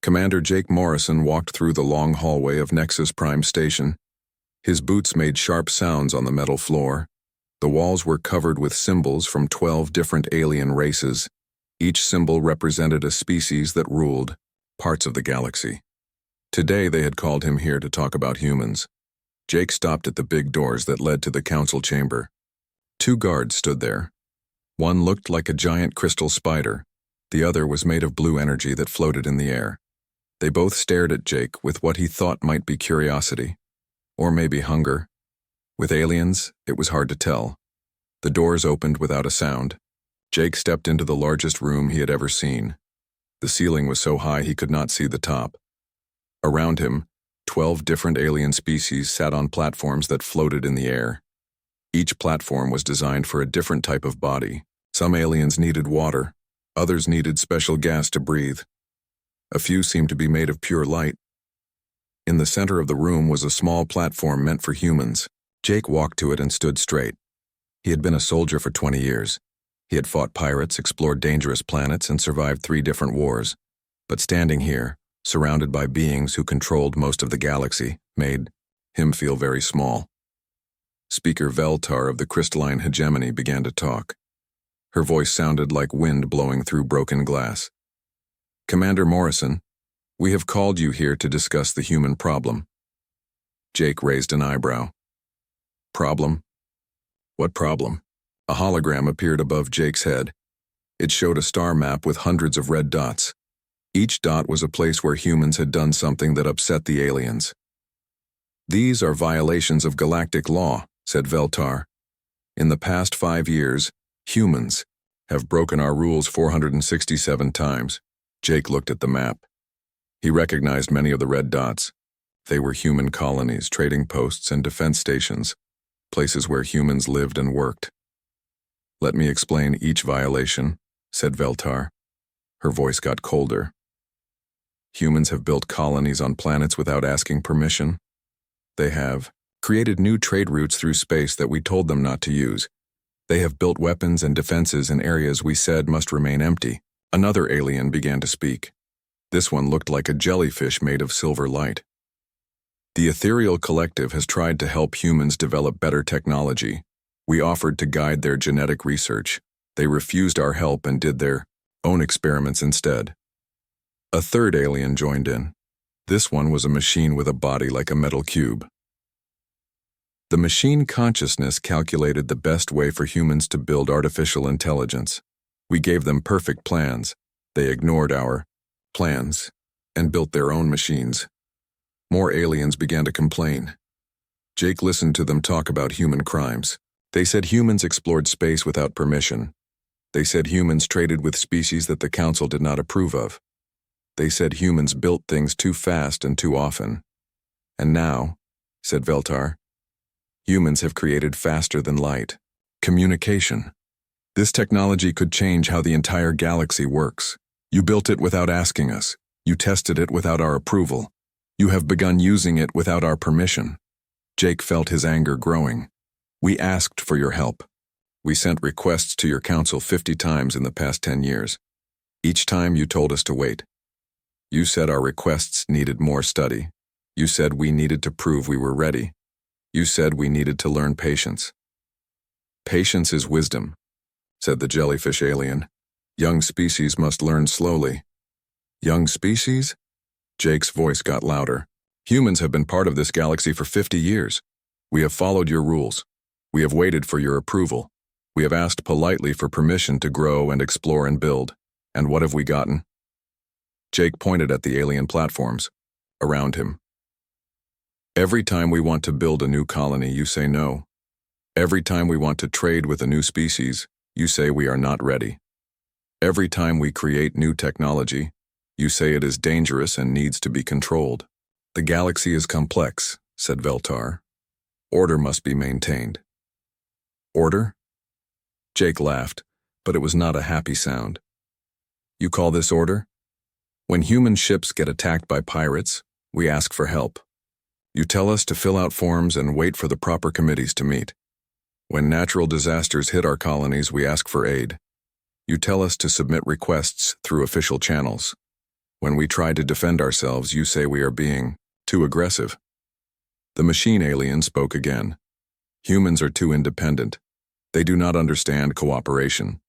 Commander Jake Morrison walked through the long hallway of Nexus Prime Station. His boots made sharp sounds on the metal floor. The walls were covered with symbols from 12 different alien races. Each symbol represented a species that ruled parts of the galaxy. Today they had called him here to talk about humans. Jake stopped at the big doors that led to the council chamber. 2 guards stood there. One looked like a giant crystal spider. The other was made of blue energy that floated in the air. They both stared at Jake with what he thought might be curiosity. Or maybe hunger. With aliens, it was hard to tell. The doors opened without a sound. Jake stepped into the largest room he had ever seen. The ceiling was so high he could not see the top. Around him, 12 different alien species sat on platforms that floated in the air. Each platform was designed for a different type of body. Some aliens needed water, others needed special gas to breathe. A few seemed to be made of pure light. In the center of the room was a small platform meant for humans. Jake walked to it and stood straight. He had been a soldier for 20 years. He had fought pirates, explored dangerous planets, and survived 3 different wars. But standing here, surrounded by beings who controlled most of the galaxy, made him feel very small. Speaker Veltar of the crystalline hegemony began to talk. Her voice sounded like wind blowing through broken glass. Commander Morrison, we have called you here to discuss the human problem. Jake raised an eyebrow. Problem? What problem? A hologram appeared above Jake's head. It showed a star map with hundreds of red dots. Each dot was a place where humans had done something that upset the aliens. These are violations of galactic law, said Veltar. In the past 5 years, humans have broken our rules 467 times. Jake looked at the map. He recognized many of the red dots. They were human colonies, trading posts, and defense stations, places where humans lived and worked. Let me explain each violation, said Veltar. Her voice got colder. Humans have built colonies on planets without asking permission. They have created new trade routes through space that we told them not to use. They have built weapons and defenses in areas we said must remain empty. Another alien began to speak. This one looked like a jellyfish made of silver light. The Ethereal Collective has tried to help humans develop better technology. We offered to guide their genetic research. They refused our help and did their own experiments instead. A third alien joined in. This one was a machine with a body like a metal cube. The machine consciousness calculated the best way for humans to build artificial intelligence. We gave them perfect plans. They ignored our plans and built their own machines. More aliens began to complain. Jake listened to them talk about human crimes. They said humans explored space without permission. They said humans traded with species that the council did not approve of. They said humans built things too fast and too often. And now, said Veltar, humans have created faster than light. Communication. This technology could change how the entire galaxy works. You built it without asking us. You tested it without our approval. You have begun using it without our permission. Jake felt his anger growing. We asked for your help. We sent requests to your council 50 times in the past 10 years. Each time you told us to wait. You said our requests needed more study. You said we needed to prove we were ready. You said we needed to learn patience. Patience is wisdom, said the jellyfish alien. Young species must learn slowly. Young species? Jake's voice got louder. Humans have been part of this galaxy for 50 years. We have followed your rules. We have waited for your approval. We have asked politely for permission to grow and explore and build. And what have we gotten? Jake pointed at the alien platforms around him. Every time we want to build a new colony, you say no. Every time we want to trade with a new species, you say we are not ready. Every time we create new technology, you say it is dangerous and needs to be controlled. The galaxy is complex, said Veltar. Order must be maintained. Order? Jake laughed, but it was not a happy sound. You call this order? When human ships get attacked by pirates, we ask for help. You tell us to fill out forms and wait for the proper committees to meet. When natural disasters hit our colonies, we ask for aid. You tell us to submit requests through official channels. When we try to defend ourselves, you say we are being too aggressive. The machine alien spoke again. Humans are too independent. They do not understand cooperation.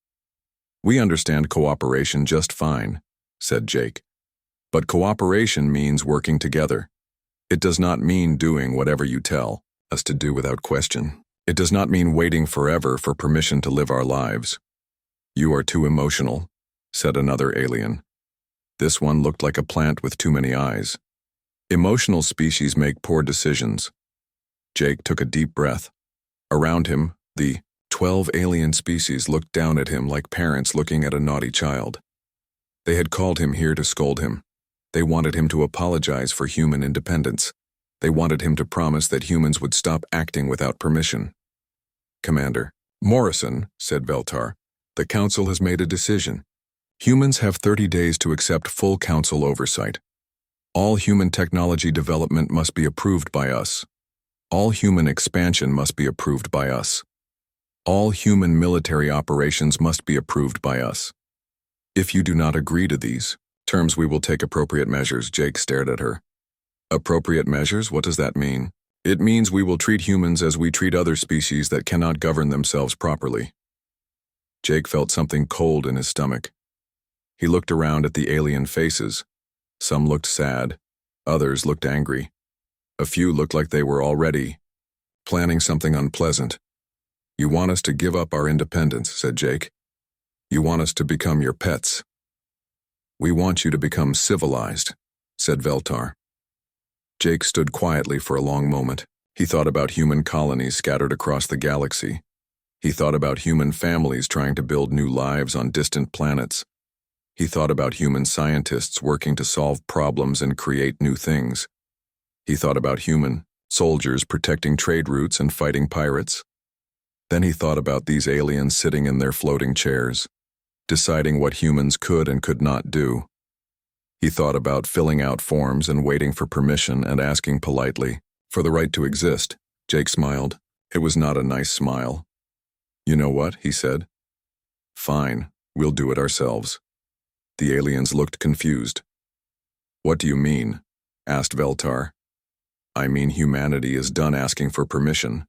We understand cooperation just fine, said Jake. But cooperation means working together. It does not mean doing whatever you tell us to do without question. It does not mean waiting forever for permission to live our lives. You are too emotional, said another alien. This one looked like a plant with too many eyes. Emotional species make poor decisions. Jake took a deep breath. Around him, the 12 alien species looked down at him like parents looking at a naughty child. They had called him here to scold him. They wanted him to apologize for human independence. They wanted him to promise that humans would stop acting without permission. Commander Morrison, said Veltar, the Council has made a decision. Humans have 30 days to accept full Council oversight. All human technology development must be approved by us. All human expansion must be approved by us. All human military operations must be approved by us. If you do not agree to these terms, we will take appropriate measures. Jake stared at her. Appropriate measures? What does that mean? It means we will treat humans as we treat other species that cannot govern themselves properly. Jake felt something cold in his stomach. He looked around at the alien faces. Some looked sad, others looked angry. A few looked like they were already planning something unpleasant. You want us to give up our independence, said Jake. You want us to become your pets. We want you to become civilized, said Veltar. Jake stood quietly for a long moment. He thought about human colonies scattered across the galaxy. He thought about human families trying to build new lives on distant planets. He thought about human scientists working to solve problems and create new things. He thought about human soldiers protecting trade routes and fighting pirates. Then he thought about these aliens sitting in their floating chairs, deciding what humans could and could not do. He thought about filling out forms and waiting for permission and asking politely for the right to exist. Jake smiled. It was not a nice smile. You know what? He said. Fine, we'll do it ourselves. The aliens looked confused. What do you mean? Asked Veltar. I mean humanity is done asking for permission.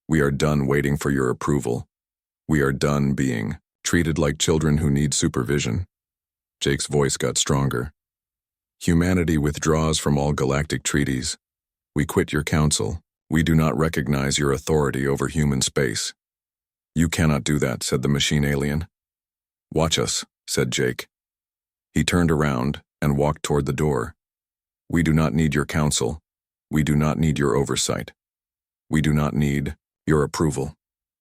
We are done waiting for your approval. We are done being treated like children who need supervision. Jake's voice got stronger. Humanity withdraws from all galactic treaties. We quit your council. We do not recognize your authority over human space. You cannot do that, said the machine alien. Watch us, said Jake. He turned around and walked toward the door. We do not need your counsel. We do not need your oversight. We do not need your approval.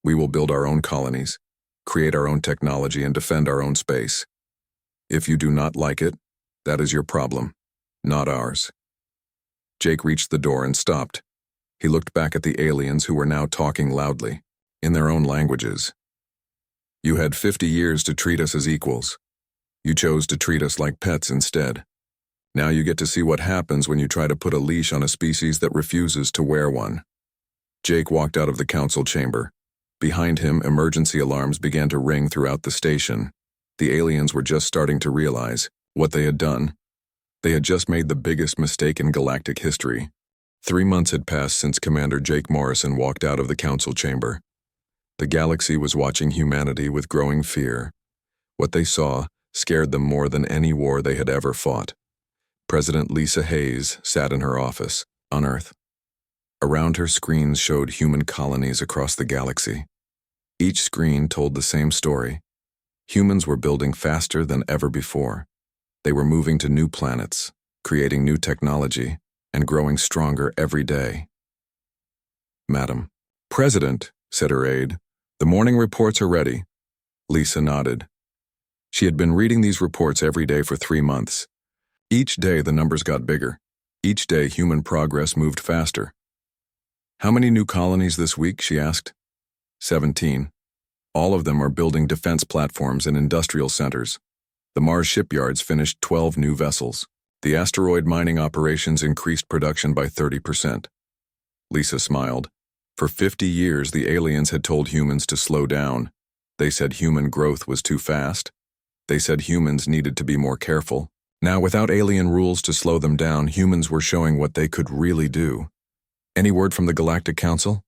We will build our own colonies, create our own technology, and defend our own space. If you do not like it, that is your problem, not ours. Jake reached the door and stopped. He looked back at the aliens who were now talking loudly, in their own languages. You had 50 years to treat us as equals. You chose to treat us like pets instead. Now you get to see what happens when you try to put a leash on a species that refuses to wear one. Jake walked out of the council chamber. Behind him, emergency alarms began to ring throughout the station. The aliens were just starting to realize what they had done. They had just made the biggest mistake in galactic history. 3 months had passed since Commander Jake Morrison walked out of the council chamber. The galaxy was watching humanity with growing fear. What they saw scared them more than any war they had ever fought. President Lisa Hayes sat in her office, on Earth. Around her, screens showed human colonies across the galaxy. Each screen told the same story. Humans were building faster than ever before. They were moving to new planets, creating new technology, and growing stronger every day. Madam. President, said her aide, the morning reports are ready. Lisa nodded. She had been reading these reports every day for 3 months. Each day the numbers got bigger. Each day human progress moved faster. How many new colonies this week? She asked. 17. All of them are building defense platforms and industrial centers. The Mars shipyards finished 12 new vessels. The asteroid mining operations increased production by 30%. Lisa smiled. For 50 years, the aliens had told humans to slow down. They said human growth was too fast. They said humans needed to be more careful. Now, without alien rules to slow them down, humans were showing what they could really do. "Any word from the Galactic Council?"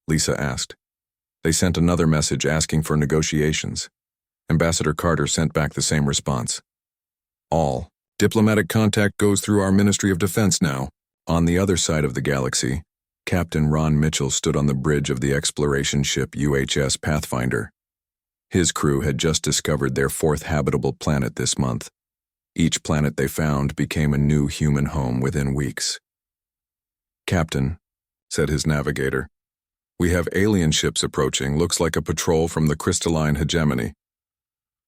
Lisa asked. They sent another message asking for negotiations. Ambassador Carter sent back the same response. "All diplomatic contact goes through our Ministry of Defense now." On the other side of the galaxy, Captain Ron Mitchell stood on the bridge of the exploration ship UHS Pathfinder. His crew had just discovered their 4th habitable planet this month. Each planet they found became a new human home within weeks. "Captain," said his navigator, "we have alien ships approaching, looks like a patrol from the crystalline hegemony."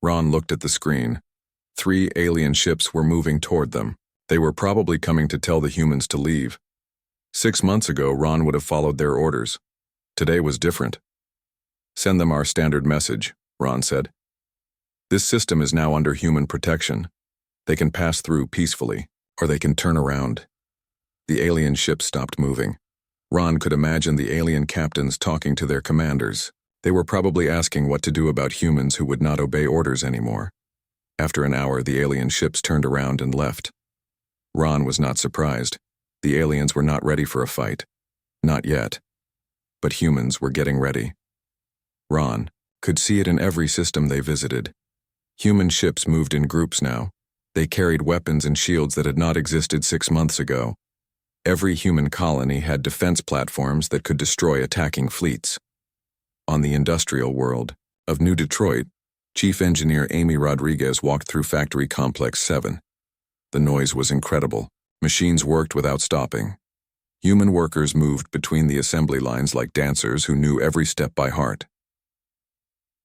Ron looked at the screen. 3 alien ships were moving toward them. They were probably coming to tell the humans to leave. 6 months ago, Ron would have followed their orders. Today was different. "Send them our standard message," Ron said. "This system is now under human protection. They can pass through peacefully, or they can turn around." The alien ships stopped moving. Ron could imagine the alien captains talking to their commanders. They were probably asking what to do about humans who would not obey orders anymore. After an hour, the alien ships turned around and left. Ron was not surprised. The aliens were not ready for a fight. Not yet. But humans were getting ready. Ron could see it in every system they visited. Human ships moved in groups now. They carried weapons and shields that had not existed 6 months ago. Every human colony had defense platforms that could destroy attacking fleets. On the industrial world of New Detroit, Chief Engineer Amy Rodriguez walked through Factory Complex 7. The noise was incredible. Machines worked without stopping. Human workers moved between the assembly lines like dancers who knew every step by heart.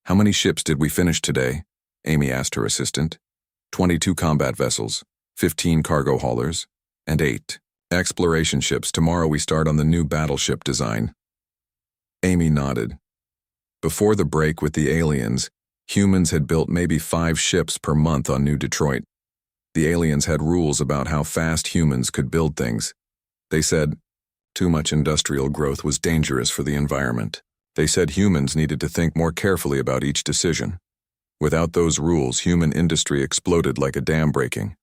"How many ships did we finish today?" Amy asked her assistant. 22 combat vessels, 15 cargo haulers, and 8 exploration ships. Tomorrow we start on the new battleship design. Amy nodded. Before the break with the aliens, humans had built maybe 5 ships per month on New Detroit. The aliens had rules about how fast humans could build things. They said too much industrial growth was dangerous for the environment. They said humans needed to think more carefully about each decision. Without those rules, human industry exploded like a dam breaking.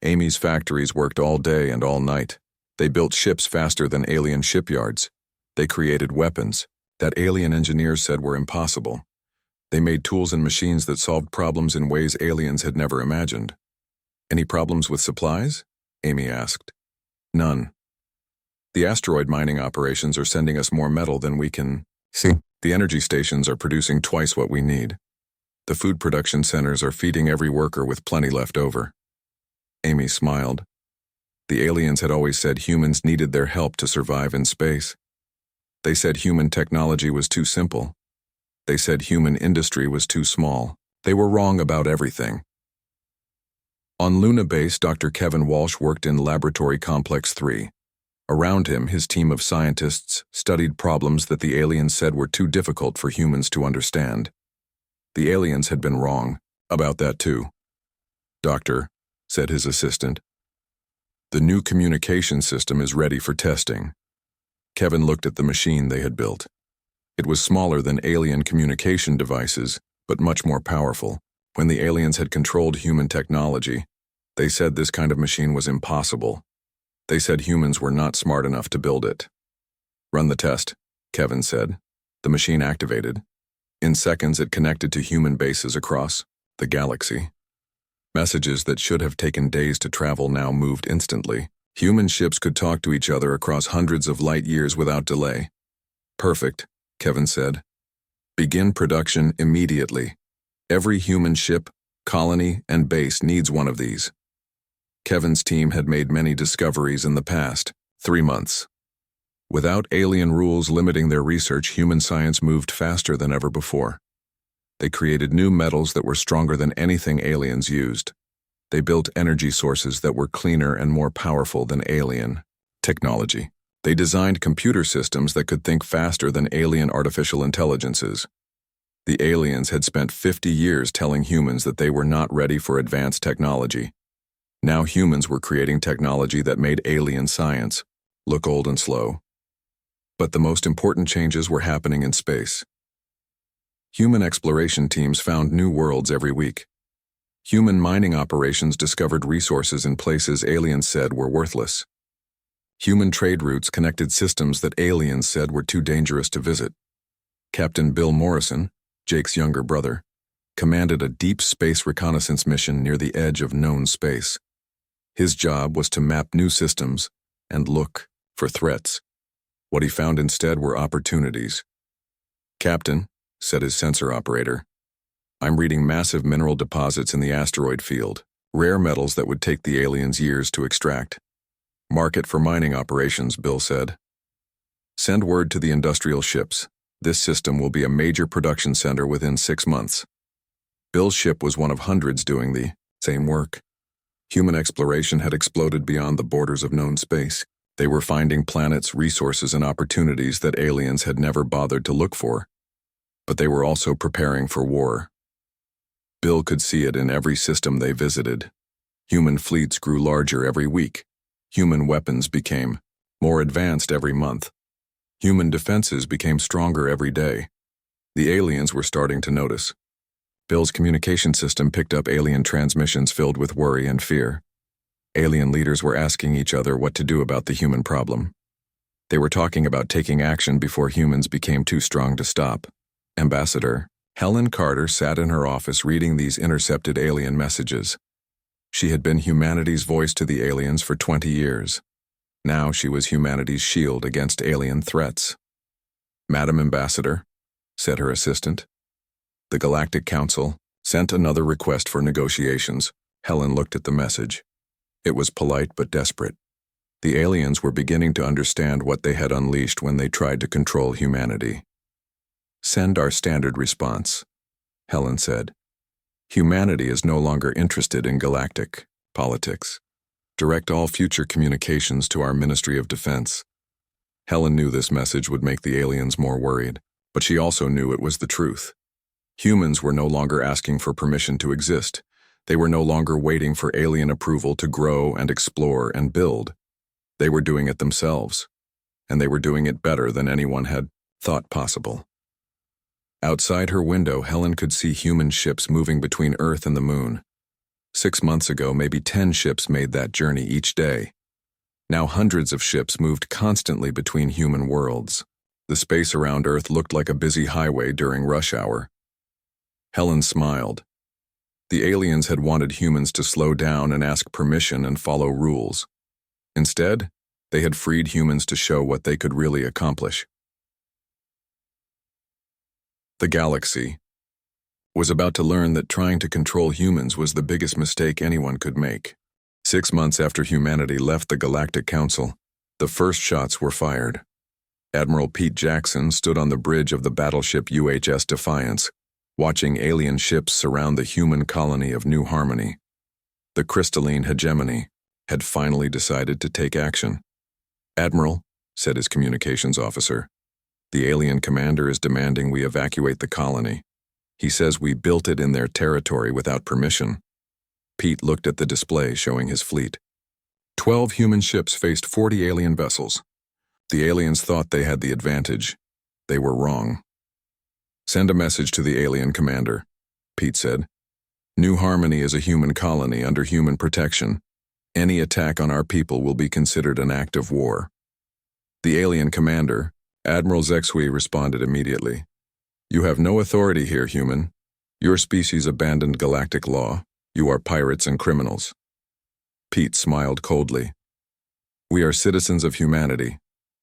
Amy's factories worked all day and all night. They built ships faster than alien shipyards. They created weapons that alien engineers said were impossible. They made tools and machines that solved problems in ways aliens had never imagined. "Any problems with supplies?" Amy asked. "None. The asteroid mining operations are sending us more metal than we can see. The energy stations are producing twice what we need. The food production centers are feeding every worker with plenty left over." Amy smiled. The aliens had always said humans needed their help to survive in space. They said human technology was too simple. They said human industry was too small. They were wrong about everything. On Luna Base, Dr. Kevin Walsh worked in Laboratory Complex 3. Around him, his team of scientists studied problems that the aliens said were too difficult for humans to understand. The aliens had been wrong about that too. "Doctor," said his assistant, "the new communication system is ready for testing." Kevin looked at the machine they had built. It was smaller than alien communication devices, but much more powerful. When the aliens had controlled human technology, they said this kind of machine was impossible. They said humans were not smart enough to build it. "Run the test," Kevin said. The machine activated. In seconds, it connected to human bases across the galaxy. Messages that should have taken days to travel now moved instantly. Human ships could talk to each other across hundreds of light years without delay. "Perfect," Kevin said. "Begin production immediately. Every human ship, colony, and base needs one of these." Kevin's team had made many discoveries in the past 3 months. Without alien rules limiting their research, human science moved faster than ever before. They created new metals that were stronger than anything aliens used. They built energy sources that were cleaner and more powerful than alien technology. They designed computer systems that could think faster than alien artificial intelligences. The aliens had spent 50 years telling humans that they were not ready for advanced technology. Now humans were creating technology that made alien science look old and slow. But the most important changes were happening in space. Human exploration teams found new worlds every week. Human mining operations discovered resources in places aliens said were worthless. Human trade routes connected systems that aliens said were too dangerous to visit. Captain Bill Morrison, Jake's younger brother, commanded a deep space reconnaissance mission near the edge of known space. His job was to map new systems and look for threats. What he found instead were opportunities. "Captain," said his sensor operator, "I'm reading massive mineral deposits in the asteroid field, rare metals that would take the aliens years to extract." "Market for mining operations," Bill said. "Send word to the industrial ships. This system will be a major production center within 6 months." Bill's ship was one of hundreds doing the same work. Human exploration had exploded beyond the borders of known space. They were finding planets, resources, and opportunities that aliens had never bothered to look for. But they were also preparing for war. Bill could see it in every system they visited. Human fleets grew larger every week. Human weapons became more advanced every month. Human defenses became stronger every day. The aliens were starting to notice. Bill's communication system picked up alien transmissions filled with worry and fear. Alien leaders were asking each other what to do about the human problem. They were talking about taking action before humans became too strong to stop. Ambassador Helen Carter sat in her office reading these intercepted alien messages. She had been humanity's voice to the aliens for 20 years. Now she was humanity's shield against alien threats. "Madam Ambassador," said her assistant. "The Galactic Council sent another request for negotiations." Helen looked at the message. It was polite but desperate. The aliens were beginning to understand what they had unleashed when they tried to control humanity. "Send our standard response," Helen said. "Humanity is no longer interested in galactic politics. Direct all future communications to our Ministry of Defense." Helen knew this message would make the aliens more worried, but she also knew it was the truth. Humans were no longer asking for permission to exist. They were no longer waiting for alien approval to grow and explore and build. They were doing it themselves, and they were doing it better than anyone had thought possible. Outside her window, Helen could see human ships moving between Earth and the Moon. 6 months ago, maybe 10 ships made that journey each day. Now hundreds of ships moved constantly between human worlds. The space around Earth looked like a busy highway during rush hour. Helen smiled. The aliens had wanted humans to slow down and ask permission and follow rules. Instead, they had freed humans to show what they could really accomplish. The galaxy was about to learn that trying to control humans was the biggest mistake anyone could make. 6 months after humanity left the Galactic Council, the first shots were fired. Admiral Pete Jackson stood on the bridge of the battleship UHS Defiance, watching alien ships surround the human colony of New Harmony. The crystalline hegemony had finally decided to take action. "Admiral," said his communications officer, "the alien commander is demanding we evacuate the colony. He says we built it in their territory without permission." Pete looked at the display showing his fleet. 12 human ships faced 40 alien vessels. The aliens thought they had the advantage. They were wrong. "Send a message to the alien commander," Pete said. "New Harmony is a human colony under human protection. Any attack on our people will be considered an act of war." The alien commander, Admiral Zexui, responded immediately. "You have no authority here, human. Your species abandoned galactic law. You are pirates and criminals." Pete smiled coldly. "We are citizens of humanity,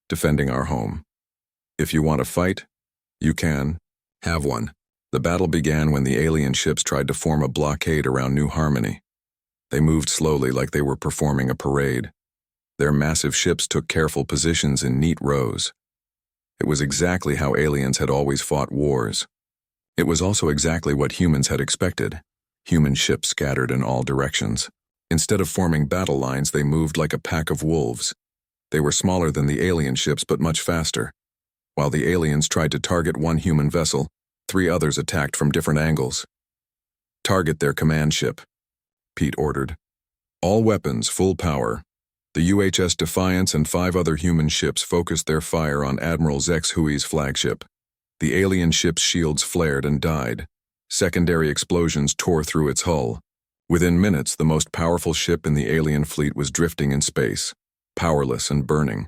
defending our home. If you want to fight, you can have one." The battle began when the alien ships tried to form a blockade around New Harmony. They moved slowly like they were performing a parade. Their massive ships took careful positions in neat rows. It was exactly how aliens had always fought wars. It was also exactly what humans had expected. Human ships scattered in all directions. Instead of forming battle lines, they moved like a pack of wolves. They were smaller than the alien ships, but much faster. While the aliens tried to target one human vessel, 3 others attacked from different angles. "Target their command ship," Pete ordered. "All weapons, full power." The UHS Defiance and 5 other human ships focused their fire on Admiral Zexhui's flagship. The alien ship's shields flared and died. Secondary explosions tore through its hull. Within minutes, the most powerful ship in the alien fleet was drifting in space, powerless and burning.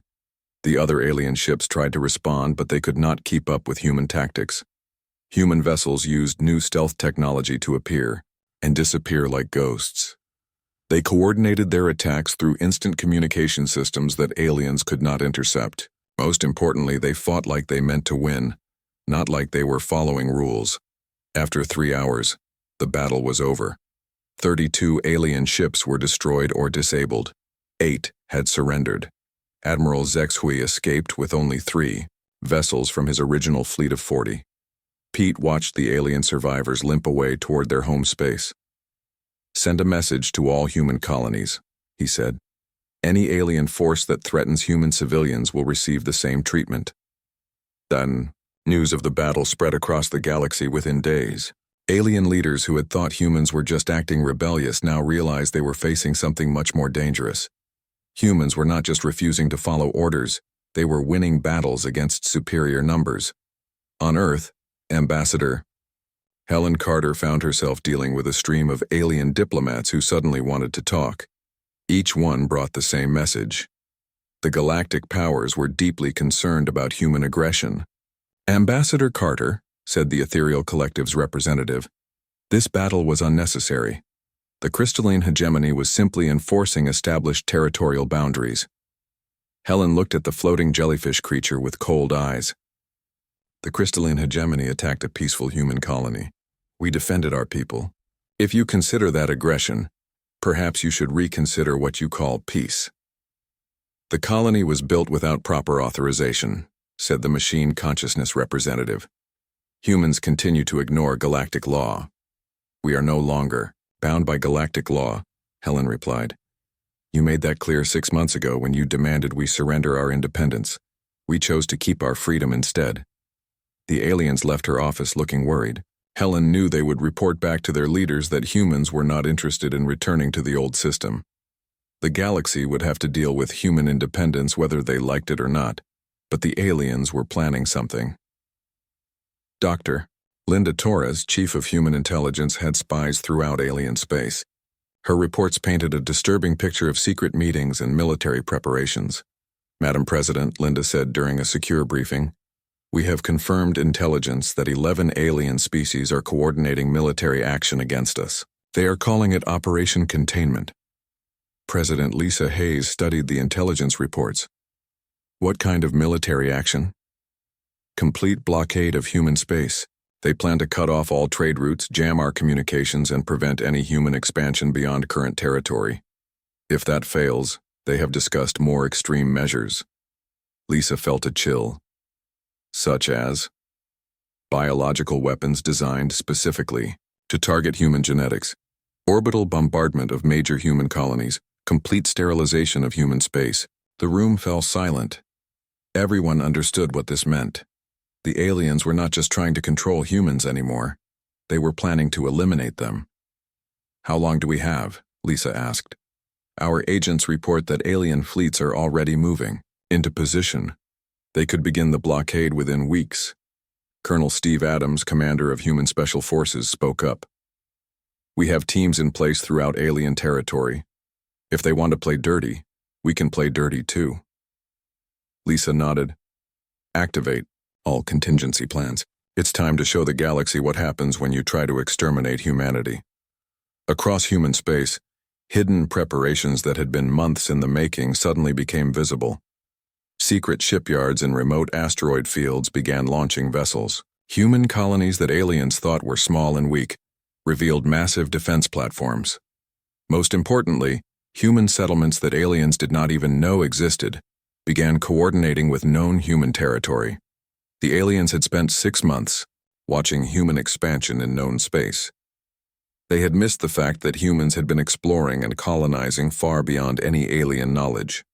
The other alien ships tried to respond, but they could not keep up with human tactics. Human vessels used new stealth technology to appear and disappear like ghosts. They coordinated their attacks through instant communication systems that aliens could not intercept. Most importantly, they fought like they meant to win, not like they were following rules. After 3 hours, the battle was over. 32 alien ships were destroyed or disabled. 8 had surrendered. Admiral Zexhui escaped with only 3 vessels from his original fleet of 40. Pete watched the alien survivors limp away toward their home space. "Send a message to all human colonies," he said. "Any alien force that threatens human civilians will receive the same treatment." Then, news of the battle spread across the galaxy within days. Alien leaders who had thought humans were just acting rebellious now realized they were facing something much more dangerous. Humans were not just refusing to follow orders, they were winning battles against superior numbers. On Earth, Ambassador Helen Carter found herself dealing with a stream of alien diplomats who suddenly wanted to talk. Each one brought the same message. The galactic powers were deeply concerned about human aggression. "Ambassador Carter," said the Ethereal Collective's representative, "this battle was unnecessary. The crystalline hegemony was simply enforcing established territorial boundaries." Helen looked at the floating jellyfish creature with cold eyes. "The crystalline hegemony attacked a peaceful human colony. We defended our people. If you consider that aggression, perhaps you should reconsider what you call peace." "The colony was built without proper authorization," said the machine consciousness representative. "Humans continue to ignore galactic law." "We are no longer bound by galactic law," Helen replied. "You made that clear 6 months ago when you demanded we surrender our independence. We chose to keep our freedom instead." The aliens left her office looking worried. Helen knew they would report back to their leaders that humans were not interested in returning to the old system. The galaxy would have to deal with human independence whether they liked it or not, but the aliens were planning something. Dr. Linda Torres, Chief of Human Intelligence, had spies throughout alien space. Her reports painted a disturbing picture of secret meetings and military preparations. "Madam President," Linda said during a secure briefing, "we have confirmed intelligence that 11 alien species are coordinating military action against us. They are calling it Operation Containment." President Lisa Hayes studied the intelligence reports. "What kind of military action?" "Complete blockade of human space. They plan to cut off all trade routes, jam our communications, and prevent any human expansion beyond current territory. If that fails, they have discussed more extreme measures." Lisa felt a chill. "Such as?" "Biological weapons designed specifically to target human genetics, orbital bombardment of major human colonies, complete sterilization of human space." The room fell silent. Everyone understood what this meant. The aliens were not just trying to control humans anymore. They were planning to eliminate them. "How long do we have?" Lisa asked. "Our agents report that alien fleets are already moving into position. They could begin the blockade within weeks." Colonel Steve Adams, commander of Human Special Forces, spoke up. "We have teams in place throughout alien territory. If they want to play dirty, we can play dirty too." Lisa nodded. "Activate all contingency plans. It's time to show the galaxy what happens when you try to exterminate humanity." Across human space, hidden preparations that had been months in the making suddenly became visible. Secret shipyards in remote asteroid fields began launching vessels. Human colonies that aliens thought were small and weak revealed massive defense platforms. Most importantly, human settlements that aliens did not even know existed began coordinating with known human territory. The aliens had spent 6 months watching human expansion in known space. They had missed the fact that humans had been exploring and colonizing far beyond any alien knowledge.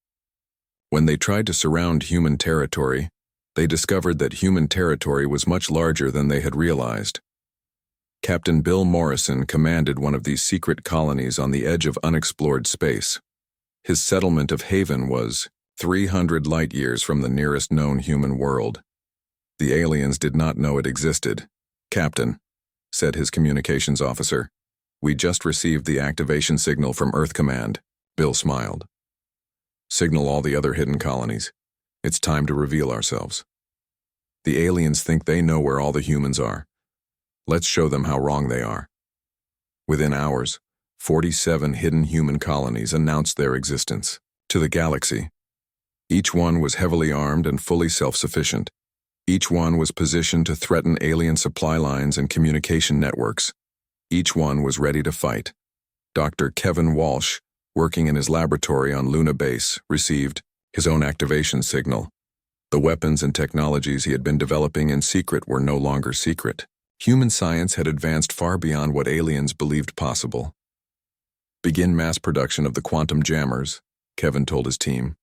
When they tried to surround human territory, they discovered that human territory was much larger than they had realized. Captain Bill Morrison commanded one of these secret colonies on the edge of unexplored space. His settlement of Haven was 300 light-years from the nearest known human world. The aliens did not know it existed. "Captain," said his communications officer, We just received the activation signal from Earth Command. Bill smiled. Signal all the other hidden colonies. It's time to reveal ourselves. The aliens think they know where all the humans are. Let's show them how wrong they are. Within hours, 47 hidden human colonies announced their existence to the galaxy. Each one was heavily armed and fully self-sufficient. Each one was positioned to threaten alien supply lines and communication networks. Each one was ready to fight. Dr. Kevin Walsh, working in his laboratory on Luna Base, received his own activation signal. The weapons and technologies he had been developing in secret were no longer secret. Human science had advanced far beyond what aliens believed possible. Begin mass production of the quantum jammers, Kevin told his team.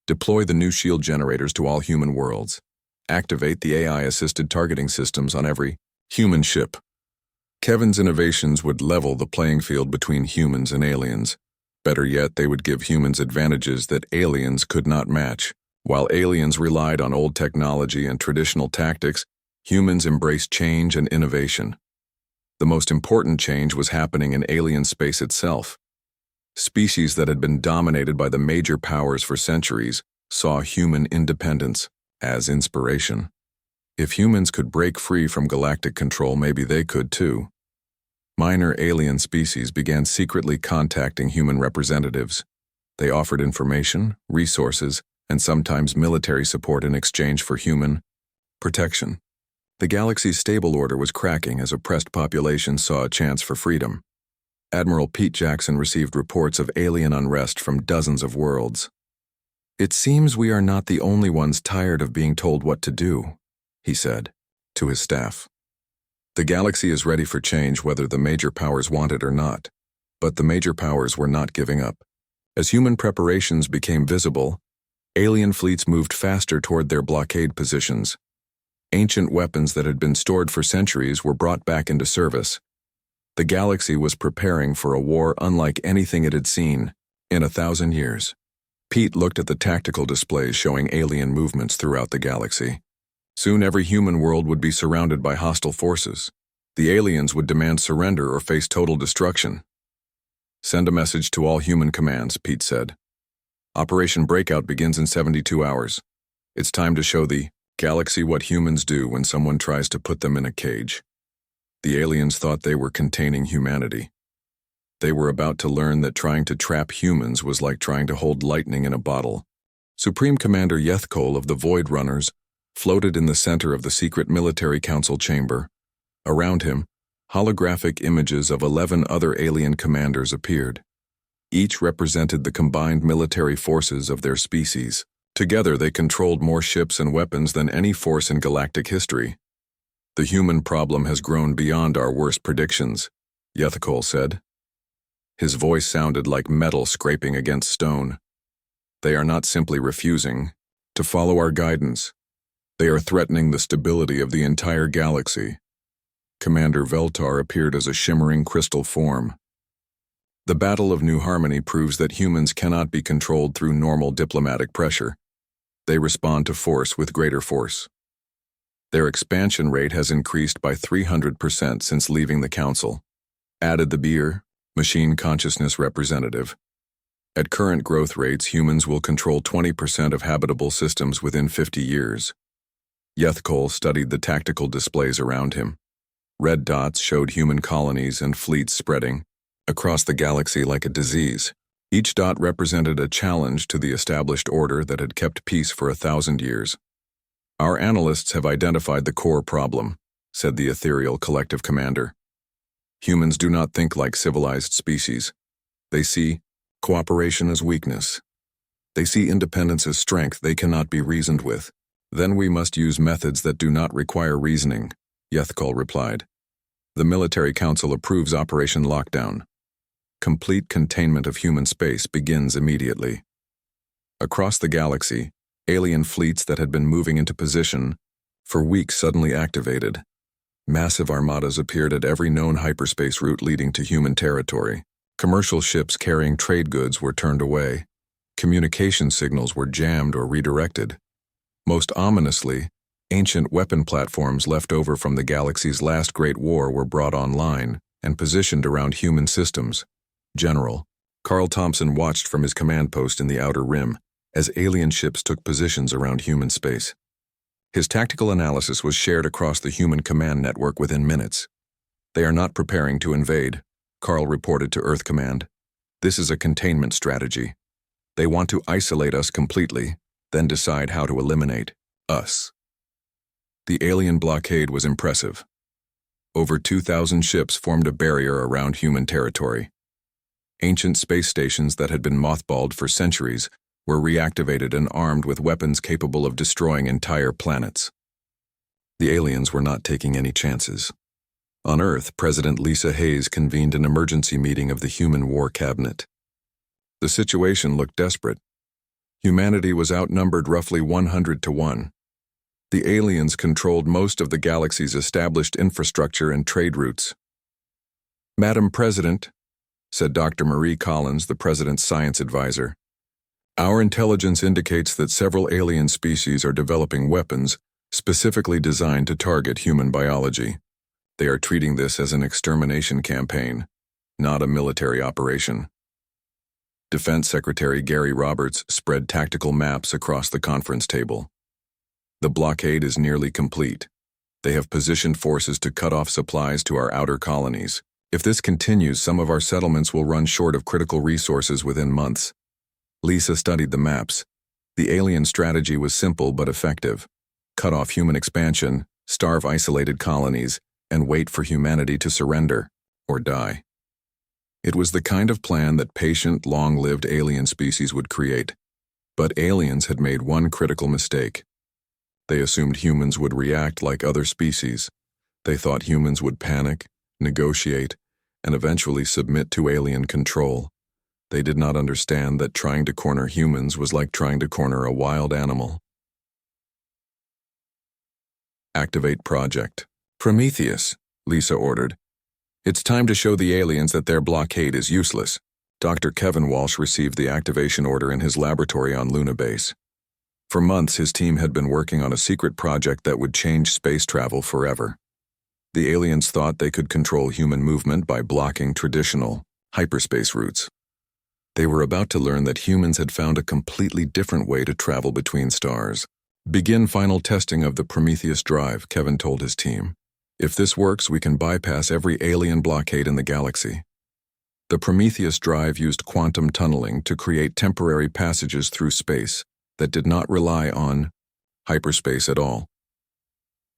Deploy the new shield generators to all human worlds. Activate the AI-assisted targeting systems on every human ship. Kevin's innovations would level the playing field between humans and aliens. Better yet, they would give humans advantages that aliens could not match. While aliens relied on old technology and traditional tactics, humans embraced change and innovation. The most important change was happening in alien space itself. Species that had been dominated by the major powers for centuries saw human independence as inspiration. If humans could break free from galactic control, maybe they could too. Minor alien species began secretly contacting human representatives. They offered information, resources, and sometimes military support in exchange for human protection. The galaxy's stable order was cracking as oppressed populations saw a chance for freedom. Admiral Pete Jackson received reports of alien unrest from dozens of worlds. "It seems we are not the only ones tired of being told what to do," he said to his staff. "The galaxy is ready for change whether the major powers want it or not." But the major powers were not giving up. As human preparations became visible, alien fleets moved faster toward their blockade positions. Ancient weapons that had been stored for centuries were brought back into service. The galaxy was preparing for a war unlike anything it had seen in 1,000 years. Pete looked at the tactical displays showing alien movements throughout the galaxy. Soon every human world would be surrounded by hostile forces. The aliens would demand surrender or face total destruction. "Send a message to all human commands," Pete said. "Operation Breakout begins in 72 hours. It's time to show the galaxy what humans do when someone tries to put them in a cage." The aliens thought they were containing humanity. They were about to learn that trying to trap humans was like trying to hold lightning in a bottle. Supreme Commander Yethkol of the Void Runners floated in the center of the secret military council chamber. Around him, holographic images of 11 other alien commanders appeared. Each represented the combined military forces of their species. Together they controlled more ships and weapons than any force in galactic history. "The human problem has grown beyond our worst predictions," Yethkol said. His voice sounded like metal scraping against stone. "They are not simply refusing to follow our guidance. They are threatening the stability of the entire galaxy." Commander Veltar appeared as a shimmering crystal form. "The Battle of New Harmony proves that humans cannot be controlled through normal diplomatic pressure. They respond to force with greater force. Their expansion rate has increased by 300% since leaving the council," added the Beer, machine consciousness representative. "At current growth rates, humans will control 20% of habitable systems within 50 years. Yethkol studied the tactical displays around him. Red dots showed human colonies and fleets spreading across the galaxy like a disease. Each dot represented a challenge to the established order that had kept peace for 1,000 years. "Our analysts have identified the core problem," said the ethereal collective commander. "Humans do not think like civilized species. They see cooperation as weakness. They see independence as strength they cannot be reasoned with. Then we must use methods that do not require reasoning," Yethkol replied. "The military council approves Operation Lockdown. Complete containment of human space begins immediately." Across the galaxy, alien fleets that had been moving into position for weeks suddenly activated. Massive armadas appeared at every known hyperspace route leading to human territory. Commercial ships carrying trade goods were turned away. Communication signals were jammed or redirected. Most ominously, ancient weapon platforms left over from the galaxy's last great war were brought online and positioned around human systems. General Carl Thompson watched from his command post in the Outer Rim as alien ships took positions around human space. His tactical analysis was shared across the human command network within minutes. "They are not preparing to invade," Carl reported to Earth Command. "This is a containment strategy. They want to isolate us completely, then decide how to eliminate us." The alien blockade was impressive. Over 2,000 ships formed a barrier around human territory. Ancient space stations that had been mothballed for centuries were reactivated and armed with weapons capable of destroying entire planets. The aliens were not taking any chances. On Earth, President Lisa Hayes convened an emergency meeting of the Human War Cabinet. The situation looked desperate. Humanity was outnumbered roughly 100 to 1. The aliens controlled most of the galaxy's established infrastructure and trade routes. "Madam President," said Dr. Marie Collins, the President's science advisor, "our intelligence indicates that several alien species are developing weapons specifically designed to target human biology. They are treating this as an extermination campaign, not a military operation." Defense Secretary Gary Roberts spread tactical maps across the conference table. "The blockade is nearly complete. They have positioned forces to cut off supplies to our outer colonies. If this continues, some of our settlements will run short of critical resources within months." Lisa studied the maps. The alien strategy was simple but effective. Cut off human expansion, starve isolated colonies, and wait for humanity to surrender or die. It was the kind of plan that patient, long-lived alien species would create. But aliens had made one critical mistake. They assumed humans would react like other species. They thought humans would panic, negotiate, and eventually submit to alien control. They did not understand that trying to corner humans was like trying to corner a wild animal. "Activate project." "Prometheus," Lisa ordered. "It's time to show the aliens that their blockade is useless." Dr. Kevin Walsh received the activation order in his laboratory on Luna Base. For months, his team had been working on a secret project that would change space travel forever. The aliens thought they could control human movement by blocking traditional hyperspace routes. They were about to learn that humans had found a completely different way to travel between stars. "Begin final testing of the Prometheus drive," Kevin told his team. "If this works, we can bypass every alien blockade in the galaxy." The Prometheus drive used quantum tunneling to create temporary passages through space that did not rely on hyperspace at all.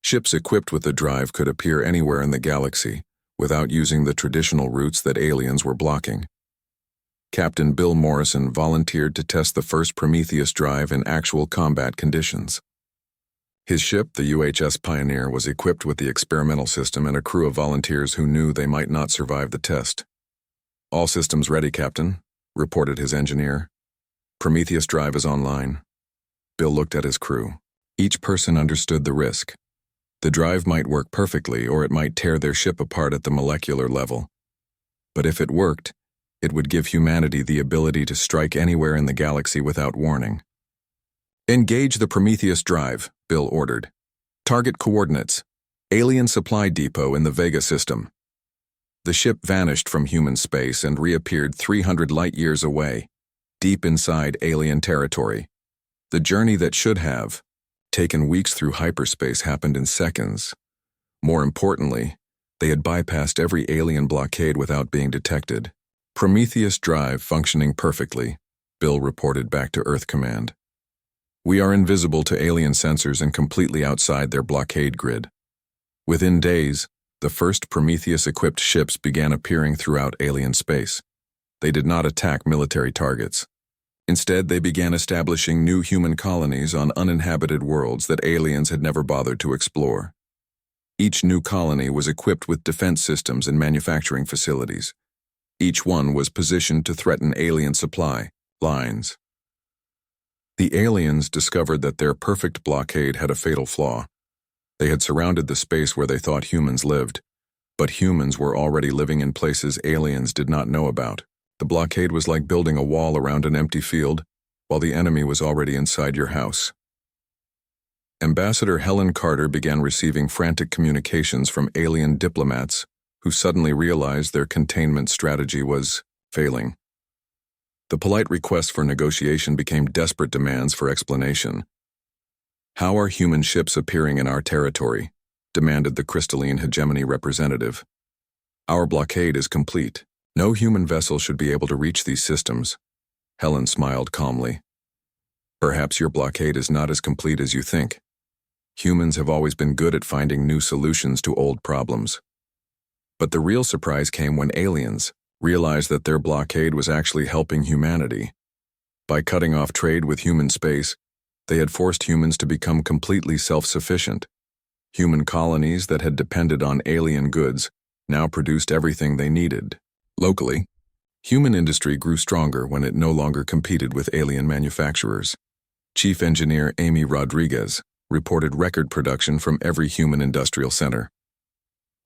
Ships equipped with the drive could appear anywhere in the galaxy without using the traditional routes that aliens were blocking. Captain Bill Morrison volunteered to test the first Prometheus drive in actual combat conditions. His ship, the UHS Pioneer, was equipped with the experimental system and a crew of volunteers who knew they might not survive the test. "All systems ready, Captain," reported his engineer. "Prometheus drive is online." Bill looked at his crew. Each person understood the risk. The drive might work perfectly, or it might tear their ship apart at the molecular level. But if it worked, it would give humanity the ability to strike anywhere in the galaxy without warning. "Engage the Prometheus drive," Bill ordered. "Target coordinates: alien supply depot in the Vega system." The ship vanished from human space and reappeared 300 light-years away, deep inside alien territory. The journey that should have taken weeks through hyperspace happened in seconds. More importantly, they had bypassed every alien blockade without being detected. "Prometheus drive functioning perfectly," Bill reported back to Earth Command. "We are invisible to alien sensors and completely outside their blockade grid." Within days, the first Prometheus-equipped ships began appearing throughout alien space. They did not attack military targets. Instead, they began establishing new human colonies on uninhabited worlds that aliens had never bothered to explore. Each new colony was equipped with defense systems and manufacturing facilities. Each one was positioned to threaten alien supply lines. The aliens discovered that their perfect blockade had a fatal flaw. They had surrounded the space where they thought humans lived, but humans were already living in places aliens did not know about. The blockade was like building a wall around an empty field, while the enemy was already inside your house. Ambassador Helen Carter began receiving frantic communications from alien diplomats who suddenly realized their containment strategy was failing. The polite requests for negotiation became desperate demands for explanation. "How are human ships appearing in our territory?" demanded the crystalline hegemony representative. "Our blockade is complete. No human vessel should be able to reach these systems." Helen smiled calmly. "Perhaps your blockade is not as complete as you think. Humans have always been good at finding new solutions to old problems." But the real surprise came when aliens realized that their blockade was actually helping humanity. By cutting off trade with human space, they had forced humans to become completely self-sufficient. Human colonies that had depended on alien goods now produced everything they needed. Locally, human industry grew stronger when it no longer competed with alien manufacturers. Chief Engineer Amy Rodriguez reported record production from every human industrial center.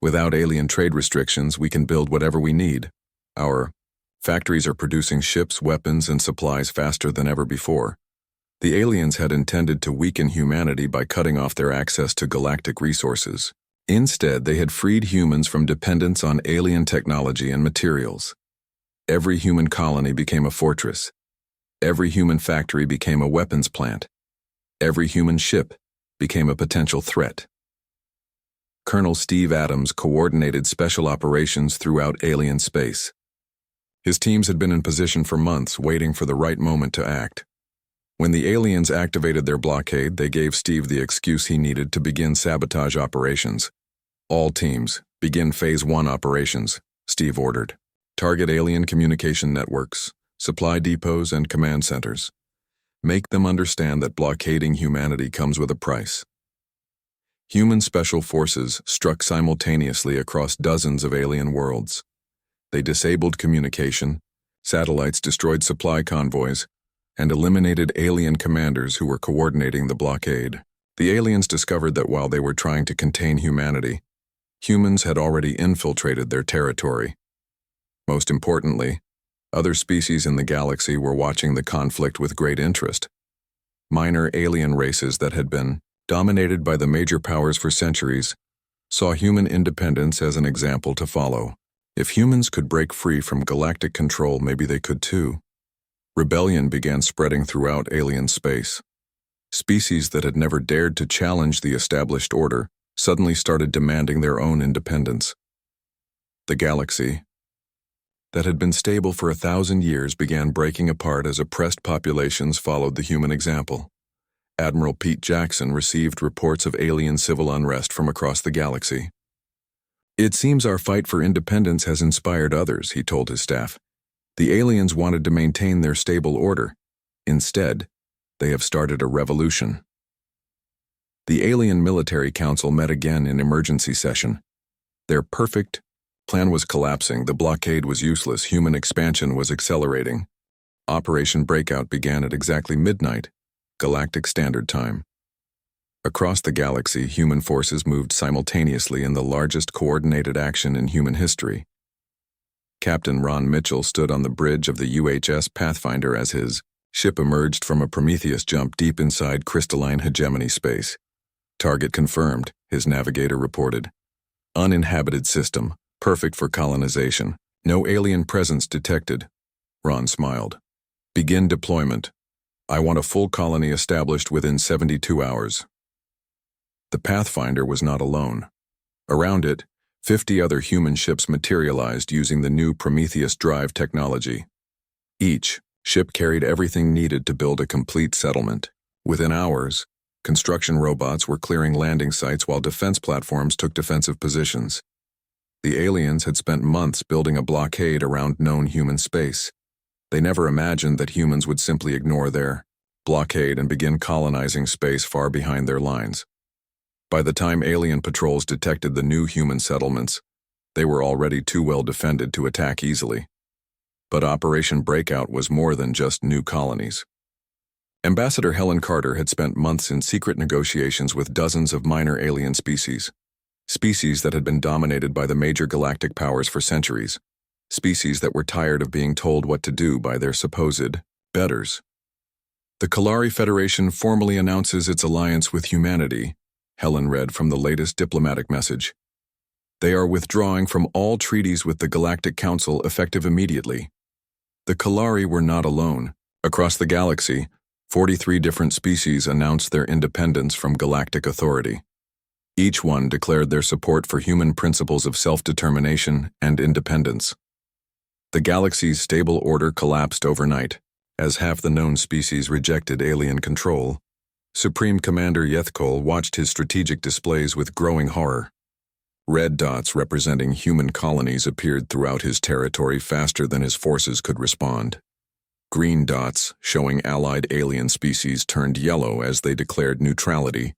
"Without alien trade restrictions, we can build whatever we need. Our factories are producing ships, weapons, and supplies faster than ever before." The aliens had intended to weaken humanity by cutting off their access to galactic resources. Instead, they had freed humans from dependence on alien technology and materials. Every human colony became a fortress. Every human factory became a weapons plant. Every human ship became a potential threat. Colonel Steve Adams coordinated special operations throughout alien space. His teams had been in position for months, waiting for the right moment to act. When the aliens activated their blockade, they gave Steve the excuse he needed to begin sabotage operations. "All teams, begin Phase 1 operations," Steve ordered. "Target alien communication networks, supply depots, and command centers. Make them understand that blockading humanity comes with a price." Human special forces struck simultaneously across dozens of alien worlds. They disabled communication, satellites destroyed supply convoys, and eliminated alien commanders who were coordinating the blockade. The aliens discovered that while they were trying to contain humanity, humans had already infiltrated their territory. Most importantly, other species in the galaxy were watching the conflict with great interest. Minor alien races that had been dominated by the major powers for centuries saw human independence as an example to follow. If humans could break free from galactic control, maybe they could too. Rebellion began spreading throughout alien space. Species that had never dared to challenge the established order suddenly started demanding their own independence. The galaxy, that had been stable for 1,000 years, began breaking apart as oppressed populations followed the human example. Admiral Pete Jackson received reports of alien civil unrest from across the galaxy. "It seems our fight for independence has inspired others," he told his staff. "The aliens wanted to maintain their stable order. Instead, they have started a revolution." The Alien Military Council met again in emergency session. Their perfect plan was collapsing, the blockade was useless, human expansion was accelerating. Operation Breakout began at exactly midnight, Galactic Standard Time. Across the galaxy, human forces moved simultaneously in the largest coordinated action in human history. Captain Ron Mitchell stood on the bridge of the UHS Pathfinder as his ship emerged from a Prometheus jump deep inside crystalline hegemony space. "Target confirmed," his navigator reported. "Uninhabited system, perfect for colonization. No alien presence detected." Ron smiled. "Begin deployment. I want a full colony established within 72 hours. The Pathfinder was not alone. Around it, 50 other human ships materialized using the new Prometheus drive technology. Each ship carried everything needed to build a complete settlement. Within hours, construction robots were clearing landing sites while defense platforms took defensive positions. The aliens had spent months building a blockade around known human space. They never imagined that humans would simply ignore their blockade and begin colonizing space far behind their lines. By the time alien patrols detected the new human settlements, they were already too well defended to attack easily. But Operation Breakout was more than just new colonies. Ambassador Helen Carter had spent months in secret negotiations with dozens of minor alien species that had been dominated by the major galactic powers for centuries, species that were tired of being told what to do by their supposed betters. "The Kalari Federation formally announces its alliance with humanity," Helen read from the latest diplomatic message. They are withdrawing from all treaties with the Galactic Council effective immediately. The Kalari were not alone. Across the galaxy, 43 different species announced their independence from galactic authority. Each one declared their support for human principles of self-determination and independence. The galaxy's stable order collapsed overnight, as half the known species rejected alien control. Supreme Commander Yethkol watched his strategic displays with growing horror. Red dots representing human colonies appeared throughout his territory faster than his forces could respond. Green dots, showing allied alien species, turned yellow as they declared neutrality,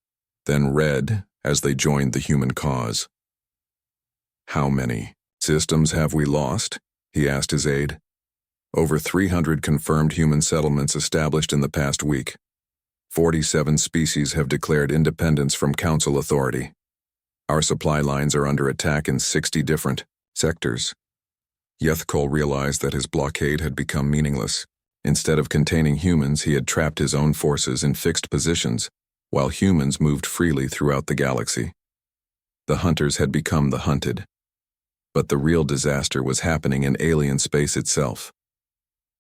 then red as they joined the human cause. "How many systems have we lost?" he asked his aide. "Over 300 confirmed human settlements established in the past week. 47 species have declared independence from Council authority. Our supply lines are under attack in 60 different sectors." Yethkol realized that his blockade had become meaningless. Instead of containing humans, he had trapped his own forces in fixed positions, while humans moved freely throughout the galaxy. The hunters had become the hunted. But the real disaster was happening in alien space itself.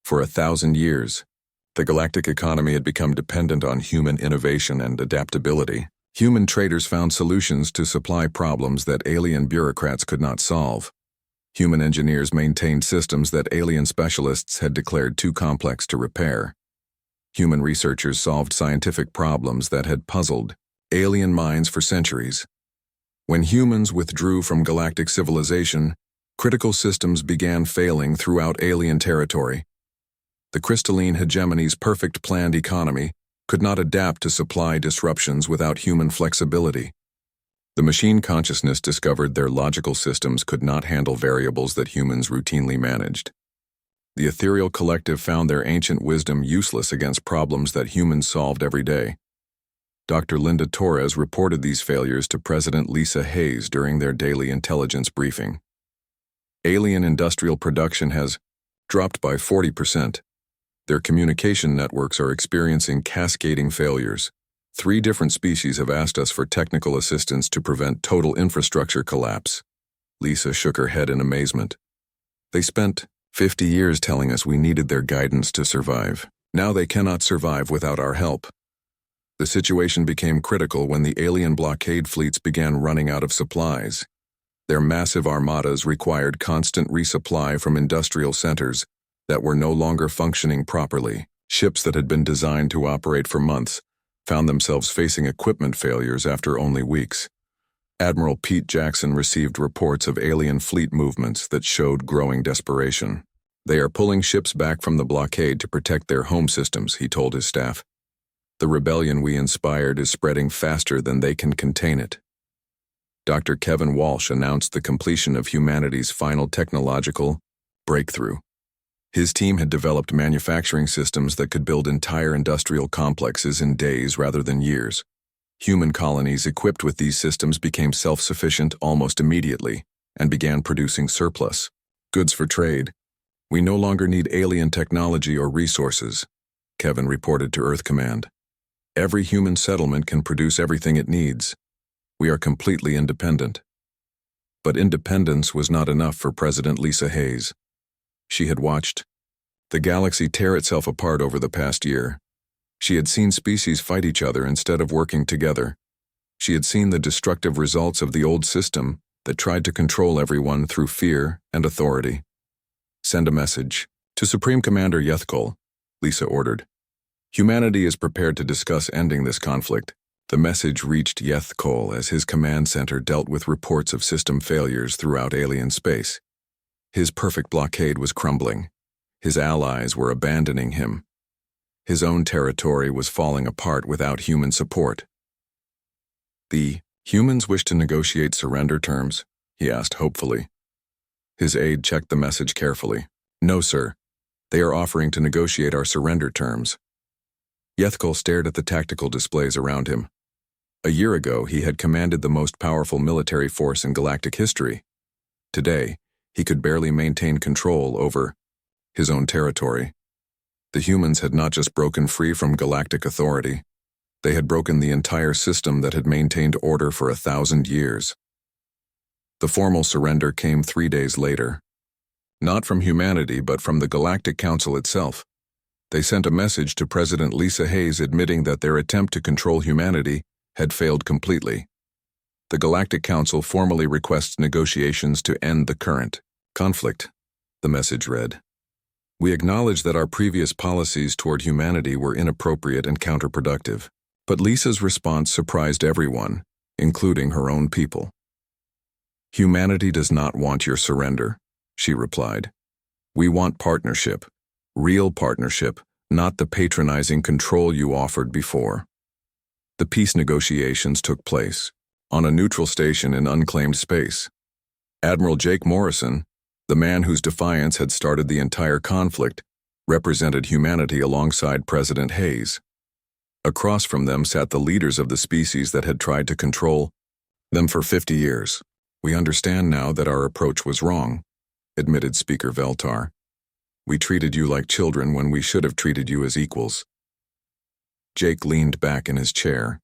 For 1,000 years, the galactic economy had become dependent on human innovation and adaptability. Human traders found solutions to supply problems that alien bureaucrats could not solve. Human engineers maintained systems that alien specialists had declared too complex to repair. Human researchers solved scientific problems that had puzzled alien minds for centuries. When humans withdrew from galactic civilization, critical systems began failing throughout alien territory. The crystalline hegemony's perfect planned economy could not adapt to supply disruptions without human flexibility. The machine consciousness discovered their logical systems could not handle variables that humans routinely managed. The ethereal collective found their ancient wisdom useless against problems that humans solved every day. Dr. Linda Torres reported these failures to President Lisa Hayes during their daily intelligence briefing. Alien industrial production has dropped by 40%. Their communication networks are experiencing cascading failures. 3 different species have asked us for technical assistance to prevent total infrastructure collapse. Lisa shook her head in amazement. They spent 50 years telling us we needed their guidance to survive. Now they cannot survive without our help. The situation became critical when the alien blockade fleets began running out of supplies. Their massive armadas required constant resupply from industrial centers that were no longer functioning properly. Ships that had been designed to operate for months found themselves facing equipment failures after only weeks. Admiral Pete Jackson received reports of alien fleet movements that showed growing desperation. "They are pulling ships back from the blockade to protect their home systems," he told his staff. "The rebellion we inspired is spreading faster than they can contain it." Dr. Kevin Walsh announced the completion of humanity's final technological breakthrough. His team had developed manufacturing systems that could build entire industrial complexes in days rather than years. Human colonies equipped with these systems became self-sufficient almost immediately and began producing surplus goods for trade. "We no longer need alien technology or resources," Kevin reported to Earth Command. "Every human settlement can produce everything it needs. We are completely independent." But independence was not enough for President Lisa Hayes. She had watched the galaxy tear itself apart over the past year. She had seen species fight each other instead of working together. She had seen the destructive results of the old system that tried to control everyone through fear and authority. "Send a message to Supreme Commander Yethkol," Lisa ordered. "Humanity is prepared to discuss ending this conflict." The message reached Yethkol as his command center dealt with reports of system failures throughout alien space. His perfect blockade was crumbling. His allies were abandoning him. His own territory was falling apart without human support. "The humans wish to negotiate surrender terms?" he asked hopefully. His aide checked the message carefully. "No, sir. They are offering to negotiate our surrender terms." Yethkol stared at the tactical displays around him. A year ago, he had commanded the most powerful military force in galactic history. Today, he could barely maintain control over his own territory. The humans had not just broken free from galactic authority. They had broken the entire system that had maintained order for 1,000 years. The formal surrender came 3 days later. Not from humanity, but from the Galactic Council itself. They sent a message to President Lisa Hayes admitting that their attempt to control humanity had failed completely. The Galactic Council formally requests negotiations to end the current conflict, the message read. We acknowledge that our previous policies toward humanity were inappropriate and counterproductive. But Lisa's response surprised everyone, including her own people. Humanity does not want your surrender, she replied. We want partnership, real partnership, not the patronizing control you offered before. The peace negotiations took place on a neutral station in unclaimed space. Admiral Jake Morrison, the man whose defiance had started the entire conflict, represented humanity alongside President Hayes. Across from them sat the leaders of the species that had tried to control them for 50 years. We understand now that our approach was wrong, admitted Speaker Veltar. We treated you like children when we should have treated you as equals. Jake leaned back in his chair.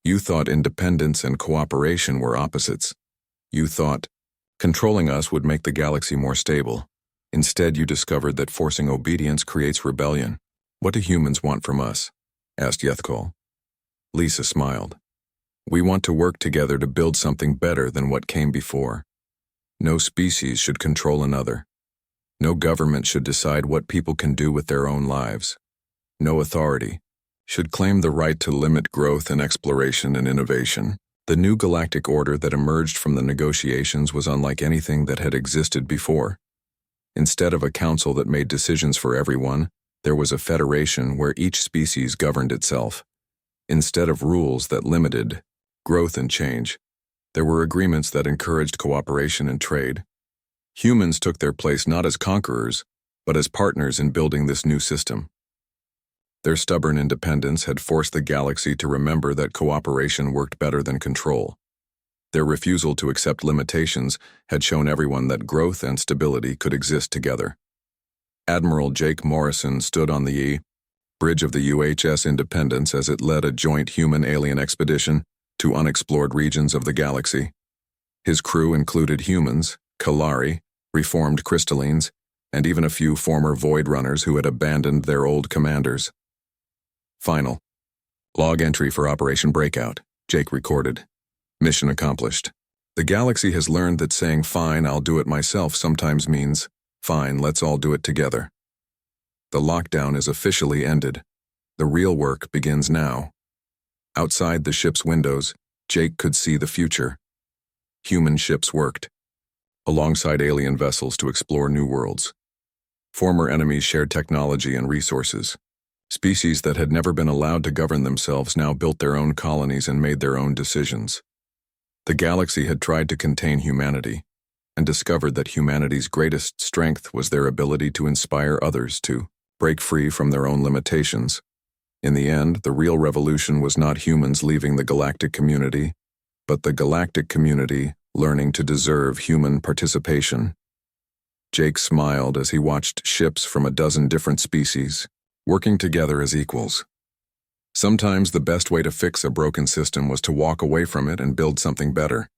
You thought independence and cooperation were opposites. You thought controlling us would make the galaxy more stable. Instead, you discovered that forcing obedience creates rebellion. What do humans want from us? Asked Yethkol. Lisa smiled. We want to work together to build something better than what came before. No species should control another. No government should decide what people can do with their own lives. No authority should claim the right to limit growth and exploration and innovation. The new galactic order that emerged from the negotiations was unlike anything that had existed before. Instead of a council that made decisions for everyone, there was a federation where each species governed itself. Instead of rules that limited growth and change, there were agreements that encouraged cooperation and trade. Humans took their place not as conquerors, but as partners in building this new system. Their stubborn independence had forced the galaxy to remember that cooperation worked better than control. Their refusal to accept limitations had shown everyone that growth and stability could exist together. Admiral Jake Morrison stood on the bridge of the UHS Independence as it led a joint human-alien expedition to unexplored regions of the galaxy. His crew included humans, Kalari, reformed crystallines, and even a few former Void Runners who had abandoned their old commanders. Final. Log entry for Operation Breakout, Jake recorded. Mission accomplished. The galaxy has learned that saying fine, I'll do it myself sometimes means fine, let's all do it together. The lockdown is officially ended. The real work begins now. Outside the ship's windows, Jake could see the future. Human ships worked alongside alien vessels to explore new worlds. Former enemies shared technology and resources. Species that had never been allowed to govern themselves now built their own colonies and made their own decisions. The galaxy had tried to contain humanity, and discovered that humanity's greatest strength was their ability to inspire others to break free from their own limitations. In the end, the real revolution was not humans leaving the galactic community, but the galactic community learning to deserve human participation. Jake smiled as he watched ships from a dozen different species, working together as equals. Sometimes the best way to fix a broken system was to walk away from it and build something better.